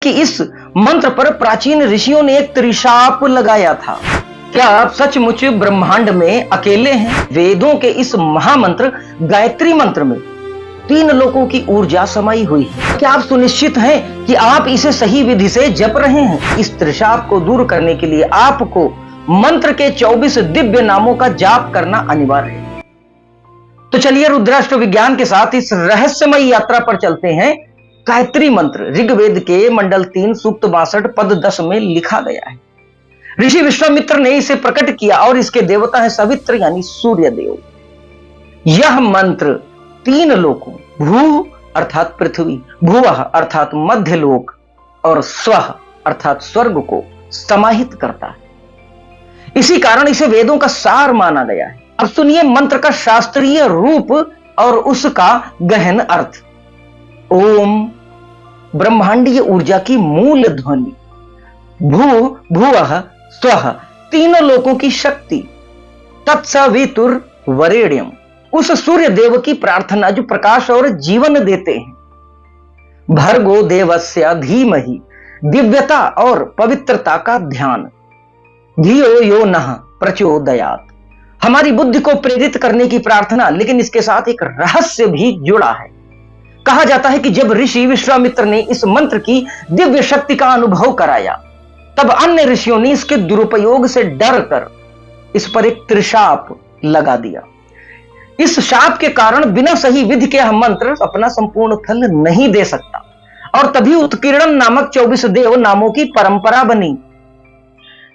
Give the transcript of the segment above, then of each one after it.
कि इस मंत्र पर प्राचीन ऋषियों ने एक त्रिशाप लगाया था। क्या आप सचमुच ब्रह्मांड में अकेले हैं? वेदों के इस महामंत्र गायत्री मंत्र में 3 लोकों की ऊर्जा समाई हुई है। क्या आप सुनिश्चित हैं कि आप इसे सही विधि से जप रहे हैं? इस त्रिशाप को दूर करने के लिए आपको मंत्र के 24 दिव्य नामों का जाप करना अनिवार्य है। तो चलिए रुद्राष्ट्र विज्ञान के साथ इस रहस्यमयी यात्रा पर चलते हैं। गायत्री मंत्र ऋग्वेद के मंडल 3 सूक्त 62 पद 10 में लिखा गया है। ऋषि विश्वामित्र ने इसे प्रकट किया और इसके देवता है सवित्र यानी सूर्य देव। यह मंत्र 3 लोकों भू अर्थात पृथ्वी, भुवः अर्थात मध्य लोक और स्वः अर्थात स्वर्ग को समाहित करता है। इसी कारण इसे वेदों का सार माना गया है। अब सुनिए मंत्र का शास्त्रीय रूप और उसका गहन अर्थ। ओम ब्रह्मांडीय ऊर्जा की मूल ध्वनि, भू भुवः स्वः 3 लोकों की शक्ति, तत्सवितुर वरेण्यम उस सूर्य देव की प्रार्थना जो प्रकाश और जीवन देते हैं। भर्गो देवस्य धीमहि दिव्यता और पवित्रता का ध्यान। धियो यो नः प्रचोदयात् हमारी बुद्धि को प्रेरित करने की प्रार्थना। लेकिन इसके साथ एक रहस्य भी जुड़ा है। कहा जाता है कि जब ऋषि विश्वामित्र ने इस मंत्र की दिव्य शक्ति का अनुभव कराया, तब अन्य ऋषियों ने इसके दुरुपयोग से डरकर इस पर एक त्रिशाप लगा दिया। इस शाप के कारण बिना सही विधि के यह मंत्र अपना संपूर्ण फल नहीं दे सकता और तभी उत्कीर्णन नामक 24 देव नामों की परंपरा बनी।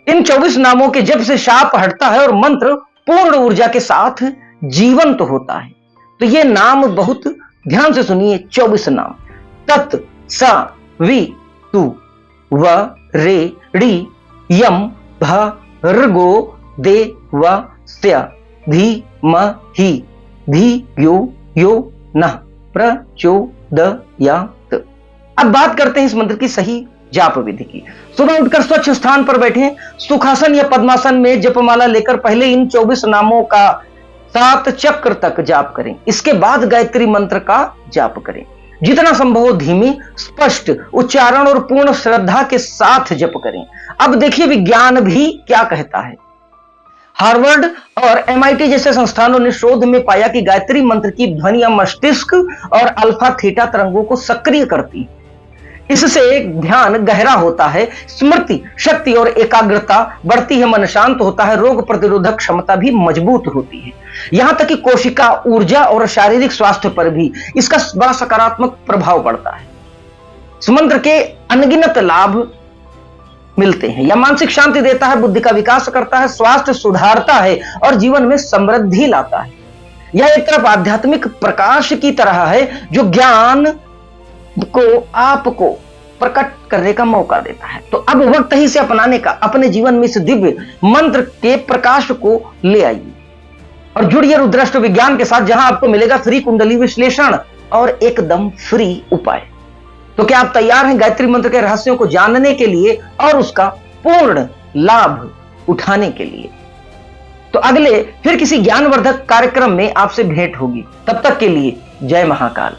इन 24 नामों के जब से शाप हटता है और मंत्र पूर्ण ऊर्जा के साथ जीवंत होता है। तो ये नाम बहुत ध्यान से सुनिए। 24 नाम तत् स वि तु व रे ऋ यम भर्गो देवस्य धीमहि धियो यो नः प्रचोदयात्। अब बात करते हैं इस मंत्र की सही जाप विधि की। सुबह उठकर स्वच्छ स्थान पर बैठें, सुखासन या पद्मासन में जपमाला लेकर पहले इन 24 नामों का 7 चक्र तक जाप करें। इसके बाद गायत्री मंत्र का जाप करें। जितना संभव हो धीमी, स्पष्ट उच्चारण और पूर्ण श्रद्धा के साथ जप करें। अब देखिए विज्ञान भी क्या कहता है। हार्वर्ड और MIT जैसे संस्थानों ने शोध में पाया कि गायत्री मंत्र की ध्वनियां मस्तिष्क और अल्फा थीटा तरंगों को सक्रिय करती है। इससे ध्यान गहरा होता है, स्मृति शक्ति और एकाग्रता बढ़ती है, मन शांत होता है, रोग प्रतिरोधक क्षमता भी मजबूत होती है। यहां तक कि कोशिका ऊर्जा और शारीरिक स्वास्थ्य पर भी इसका बड़ा सकारात्मक प्रभाव पड़ता है। इस मंत्र के अनगिनत लाभ मिलते हैं। यह मानसिक शांति देता है, बुद्धि का विकास करता है, स्वास्थ्य सुधारता है और जीवन में समृद्धि लाता है। यह एक तरफ आध्यात्मिक प्रकाश की तरह है जो ज्ञान को आपको प्रकट करने का मौका देता है। तो अब वक्त ही से अपनाने का, अपने जीवन में इस दिव्य मंत्र के प्रकाश को ले आइए और जुड़िए रुद्राष्ट्र विज्ञान के साथ, जहां आपको मिलेगा फ्री कुंडली विश्लेषण और एकदम फ्री उपाय। तो क्या आप तैयार हैं गायत्री मंत्र के रहस्यों को जानने के लिए और उसका पूर्ण लाभ उठाने के लिए? तो अगले फिर किसी ज्ञानवर्धक कार्यक्रम में आपसे भेंट होगी। तब तक के लिए जय महाकाल।